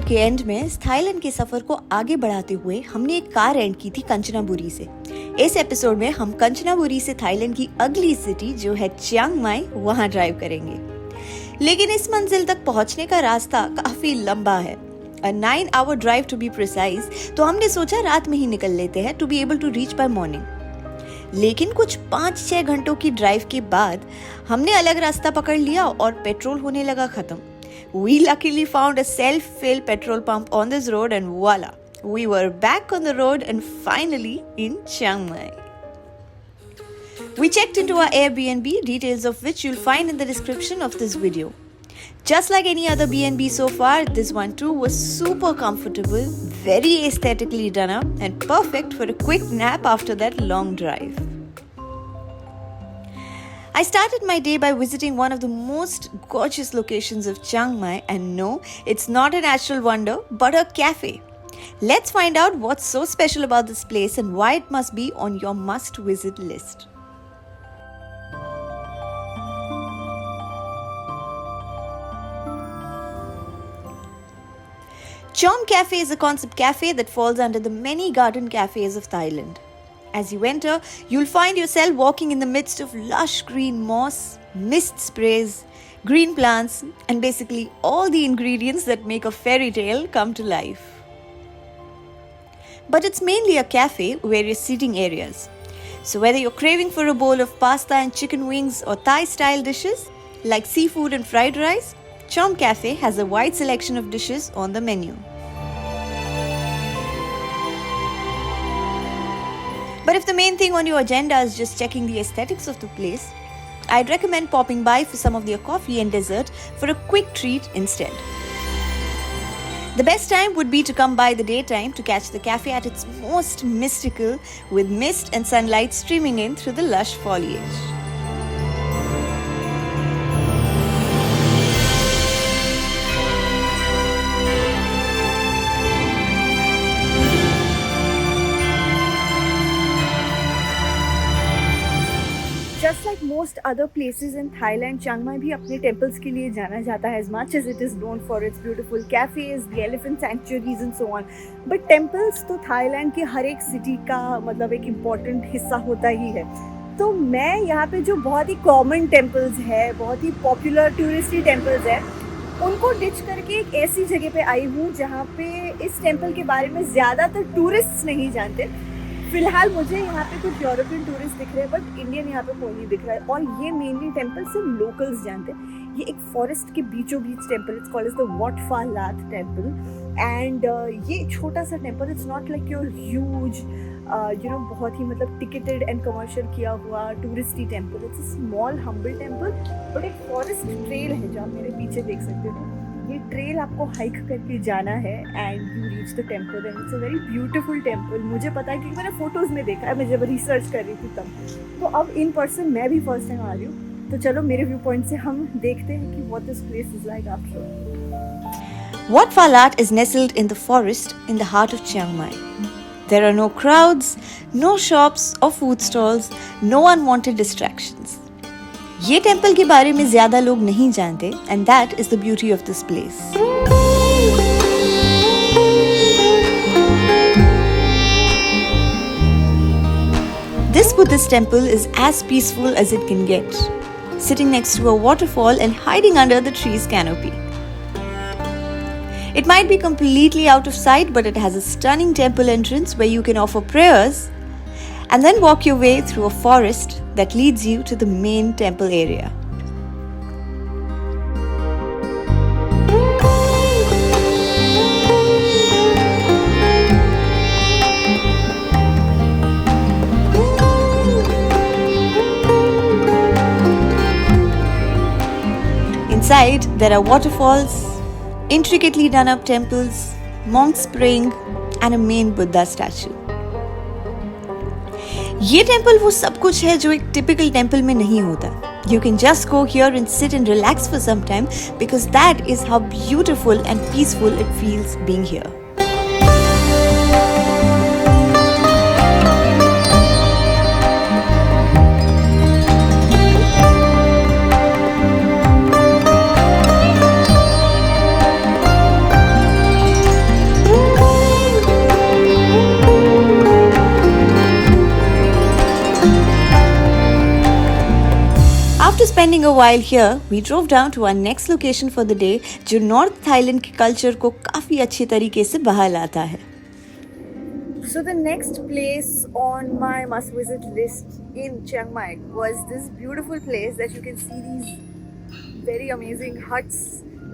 के एंड में थाईलैंड के सफर को आगे बढ़ाते हुए हमने एक कार रेंट की थी कंचनाबुरी से। इस एपिसोड में हम कंचनाबुरी से थाईलैंड की अगली सिटी जो है चियांग माई वहां ड्राइव करेंगे। लेकिन इस मंजिल तक पहुंचने का रास्ता काफी लंबा है, a 9-hour drive to be precise, तो हमने सोचा रात में ही निकल लेते हैं to be able to reach by morning। लेकिन कुछ 5-6 घंटों की ड्राइव के बाद हमने अलग रास्ता पकड़ लिया और पेट्रोल होने लगा खत्म। We luckily found a self-fill petrol pump on this road and voila, we were back on the road and finally in Chiang Mai. We checked into our AirBnB, details of which you'll find in the description of this video. Just like any other B&B so far, this one too was super comfortable, very aesthetically done up and perfect for a quick nap after that long drive. I started my day by visiting one of the most gorgeous locations of Chiang Mai, and no, it's not a natural wonder, but a cafe. Let's find out what's so special about this place and why it must be on your must-visit list. Chom Cafe is a concept cafe that falls under the many garden cafes of Thailand. As you enter, you'll find yourself walking in the midst of lush green moss, mist sprays, green plants, and basically all the ingredients that make a fairy tale come to life. But it's mainly a cafe with various seating areas. So whether you're craving for a bowl of pasta and chicken wings or Thai-style dishes like seafood and fried rice, Chom Cafe has a wide selection of dishes on the menu. But if the main thing on your agenda is just checking the aesthetics of the place, I'd recommend popping by for some of their coffee and dessert for a quick treat instead. The best time would be to come by the daytime to catch the cafe at its most mystical, with mist and sunlight streaming in through the lush foliage. Just like most other places in Thailand, Chiang Mai भी अपने temples के लिए जाना जाता है, as much as it is known for its beautiful cafes, the elephant sanctuaries and so on. But temples तो Thailand के हर एक city का मतलब एक important हिस्सा होता ही है। तो मैं यहाँ पे जो बहुत ही common temples है, बहुत ही popular touristy temples है, उनको ditch करके एक ऐसी जगह पे आई हूँ जहाँ पे इस temple के बारे में ज़्यादातर tourists नहीं जानते। फिलहाल मुझे यहाँ पे कुछ यूरोपियन टूरिस्ट दिख रहे हैं, बट इंडियन यहाँ पे कोई नहीं दिख रहा है। और ये मेनली टेम्पल सिर्फ लोकल्स जानते हैं। ये एक फॉरेस्ट के बीचों बीच temple, it's called as the Wat Pha Lat temple. And ये छोटा सा temple, it's not like your huge बहुत ही मतलब टिकटेड एंड कमर्शियल किया हुआ touristy temple. It's a small humble temple, but एक फॉरेस्ट ट्रेल है जो आप मेरे पीछे देख सकते हो। ये ट्रेल आपको हाइक करके जाना है and you reach the temple and it's a very beautiful temple. मुझे पता है क्योंकि मैंने फोटोज़ में देखा है, मैं जब रिसर्च कर रही थी तब। तो अब इन पर्सन मैं भी फर्स्ट टाइम आ रही हूँ, तो चलो मेरे व्यू पॉइंट से हम देखते हैं कि what this place is like after. Wat Pha Lat is nestled in the forest in the heart of Chiang Mai. There are no crowds, no shops or food stalls, no unwanted distractions. ये temple के बारे में ज्यादा लोग नहीं जानते and that is the beauty of this place. This Buddhist temple is as peaceful as it can get, sitting next to a waterfall and hiding under the tree's canopy. It might be completely out of sight, but it has a stunning temple entrance where you can offer prayers and then walk your way through a forest that leads you to the main temple area. Inside, there are waterfalls, intricately done up temples, monks praying, and a main Buddha statue. ये temple वो सब कुछ है जो एक typical temple में नहीं होता. You can just go here and sit and relax for some time because that is how beautiful and peaceful it feels being here. After spending a while here, we drove down to our next location for the day, जो North Thailand के culture को काफी अच्छे तरीके से बाहर लाता है. So the next place on my must visit list in Chiang Mai was this beautiful place that you can see these very amazing huts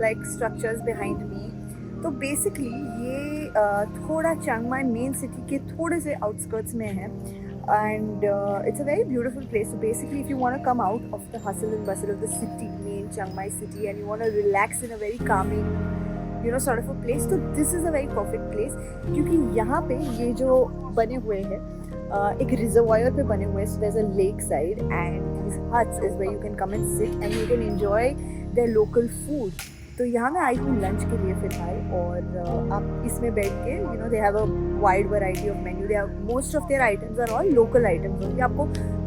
like structures behind me. तो basically ये थोड़ा Chiang Mai main city के थोड़े से outskirts में है. And it's a very beautiful place. So basically, if you want to come out of the hustle and bustle of the city, main Chiang Mai city, and you want to relax in a very calming, sort of a place, so this is a very perfect place. क्योंकि यहाँ पे ये जो बने हुए हैं एक reservoir पे बने हुए हैं. So there's a lake side, and these huts is where you can come and sit and you can enjoy their local food. तो यहाँ मैं आई हूँ लंच के लिए फिलहाल, और आप इसमें बैठ के they have a wide variety of menu. They have most of their items are all local items. Only आपको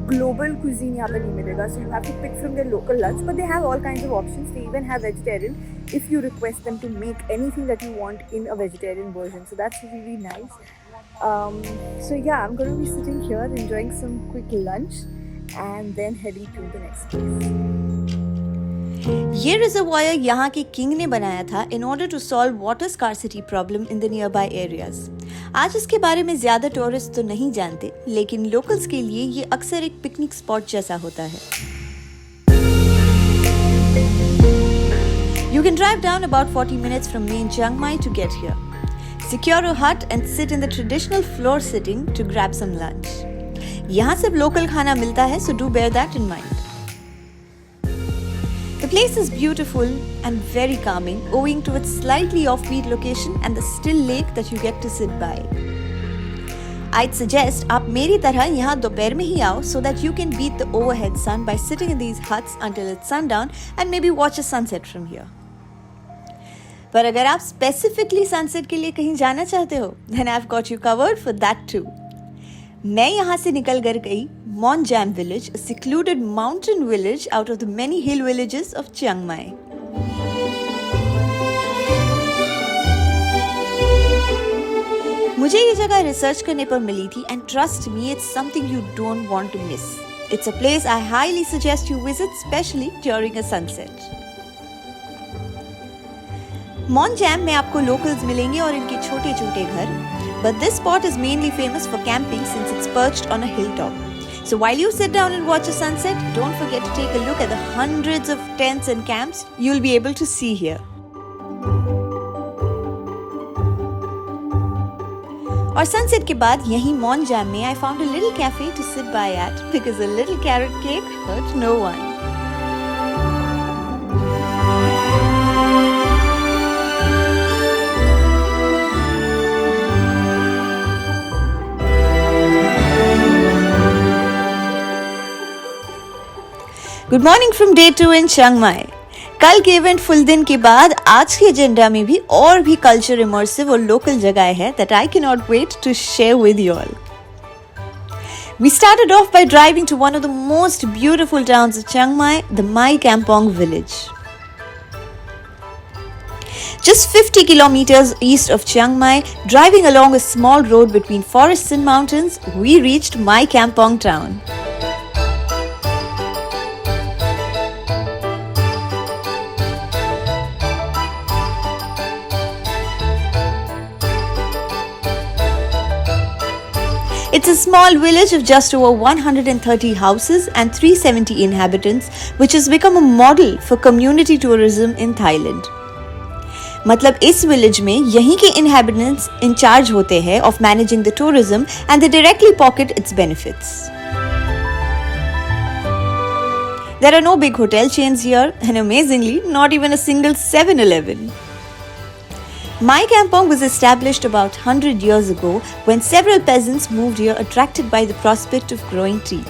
ग्लोबल cuisine यहाँ पे नहीं मिलेगा. So you have to pick from their local lunch, but they have all kinds of options. They even have vegetarian if you request them to make anything that you want in a vegetarian version. So that's really nice. So yeah, I'm going to be sitting here enjoying some quick lunch and then heading to the next place. ये reservoir यहाँ के king ने बनाया था in order to solve water scarcity problem in the nearby areas. आज इसके बारे में ज्यादा टूरिस्ट तो नहीं जानते, लेकिन लोकल्स के लिए ये अक्सर एक पिकनिक स्पॉट जैसा होता है. You can drive down about 40 minutes from main Chiang Mai to get here. Secure a hut and sit in the traditional floor sitting to grab some lunch. यहाँ सिर्फ लोकल खाना मिलता है, so do bear that in mind. The place is beautiful and very calming owing to its slightly offbeat location and the still lake that you get to sit by. I'd suggest आप मेरी तरह यहाँ दोपहर में ही आओ so that you can beat the overhead sun by sitting in these huts until it's sundown and maybe watch a sunset from here. पर अगर आप specifically sunset के लिए कहीं जाना चाहते हो, then I've got you covered for that too. मैं यहाँ से निकल कर गई Mon Jam Village, a secluded mountain village out of the many hill villages of Chiang Mai. मुझे ये जगह रिसर्च करने पर मिली थी, and trust me, it's something you don't want to miss. It's a place I highly suggest you visit, especially during a sunset. Mon Jam में आपको locals मिलेंगे और इनके छोटे छोटे घर, but this spot is mainly famous for camping since it's perched on a hilltop. So while you sit down and watch a sunset, don't forget to take a look at the hundreds of tents and camps you'll be able to see here. और sunset के बाद यहीं Mon Jam में I found a little cafe to sit by at because a little carrot cake hurt no one. Good morning from day 2 in Chiang Mai. कल के eventful दिन के बाद आज के एजेंडा में भी और भी कल्चर इमर्सिव और लोकल जगह है that I cannot wait to share with you all. We started off by driving to one of the most beautiful towns of Chiang Mai, the Mae Kampong Village. Just 50 kilometers east of Chiang Mai, driving along a small road between forests and mountains, we reached Mae Kampong town. It's a small village of just over 130 houses and 370 inhabitants, which has become a model for community tourism in Thailand. मतलब इस village में यहीं के inhabitants in charge होते हैं of managing the tourism and they directly pocket its benefits. There are no big hotel chains here and amazingly not even a single 7-Eleven. Mae Kampong was established about 100 years ago when several peasants moved here attracted by the prospect of growing tea.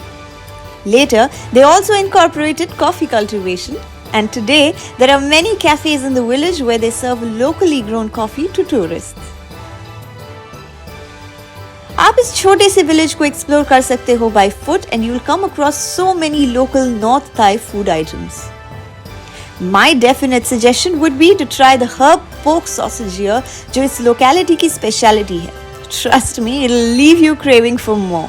Later, they also incorporated coffee cultivation, and today there are many cafes in the village where they serve locally grown coffee to tourists. आप इस छोटे से village को explore कर सकते हो by foot and you'll come across so many local North Thai food items. My definite suggestion would be to try the herb pork sausage here, जो इस locality की speciality है. Trust me, it'll leave you craving for more.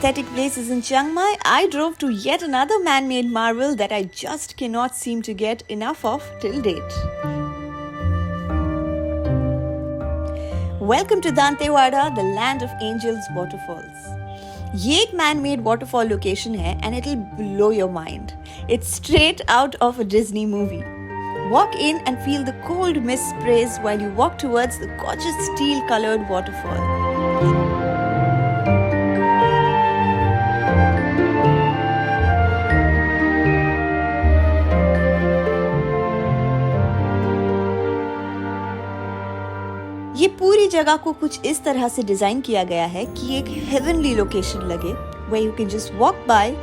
aesthetic places in Chiang Mai, I drove to yet another man-made marvel that I just cannot seem to get enough of till date. Welcome to Dantewada, the land of angels waterfalls. ये एक man-made waterfall location है and it'll blow your mind. It's straight out of a Disney movie. Walk in and feel the cold mist sprays while you walk towards the gorgeous steel-colored waterfall. ये पूरी जगह को कुछ इस तरह से design किया गया है कि एक हेवनली लोकेशन लगे, where you can just walk by,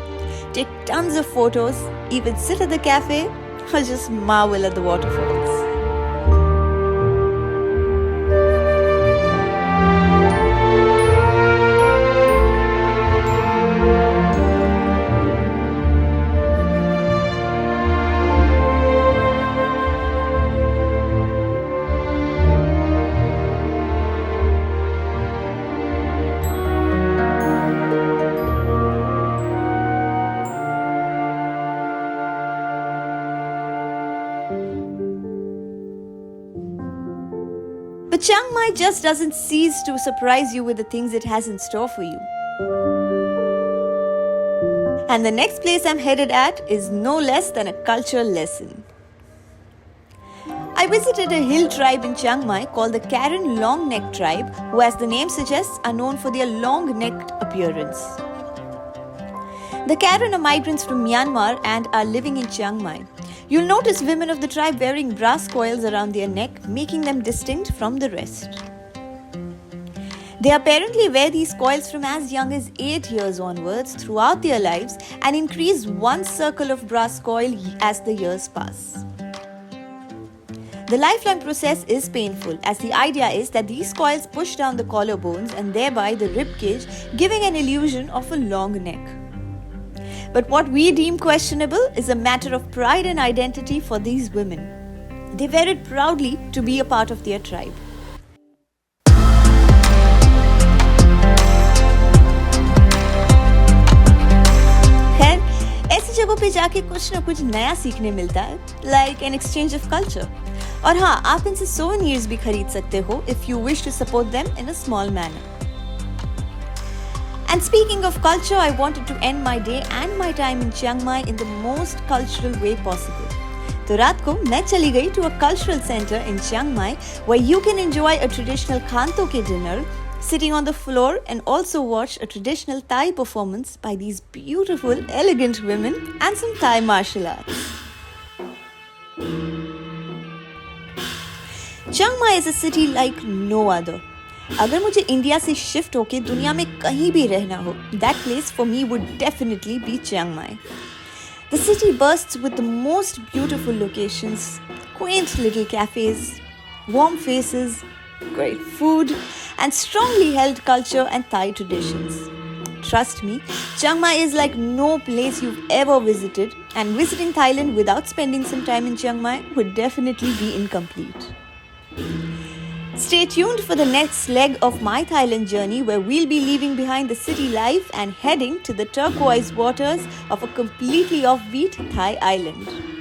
take tons of photos, even sit at the cafe or just marvel at the waterfalls. But Chiang Mai just doesn't cease to surprise you with the things it has in store for you. And the next place I'm headed at is no less than a cultural lesson. I visited a hill tribe in Chiang Mai called the Karen Long-Necked Tribe, who, as the name suggests, are known for their long-necked appearance. The Karen are migrants from Myanmar and are living in Chiang Mai. You'll notice women of the tribe wearing brass coils around their neck, making them distinct from the rest. They apparently wear these coils from as young as 8 years onwards throughout their lives and increase one circle of brass coil as the years pass. The lifelong process is painful, as the idea is that these coils push down the collarbones and thereby the ribcage, giving an illusion of a long neck. But what we deem questionable is a matter of pride and identity for these women. They wear it proudly to be a part of their tribe. खैर, ऐसी जगहों पे जाके कुछ ना कुछ नया सीखने मिलता है, like an exchange of culture. और हाँ, आप इनसे souvenirs भी खरीद सकते हो if you wish to support them in a small manner. And speaking of culture, I wanted to end my day and my time in Chiang Mai in the most cultural way possible. तो रात को मैं चली गई to a cultural center in Chiang Mai where you can enjoy a traditional Khantoke dinner, sitting on the floor and also watch a traditional Thai performance by these beautiful, elegant women and some Thai martial arts. Chiang Mai is a city like no other. अगर मुझे India से shift होके दुनिया में कहीं भी रहना हो, that place for me would definitely be Chiang Mai. The city bursts with the most beautiful locations, quaint little cafes, warm faces, great food, and strongly held culture and Thai traditions. Trust me, Chiang Mai is like no place you've ever visited, and visiting Thailand without spending some time in Chiang Mai would definitely be incomplete. Stay tuned for the next leg of my Thailand journey, where we'll be leaving behind the city life and heading to the turquoise waters of a completely offbeat Thai island.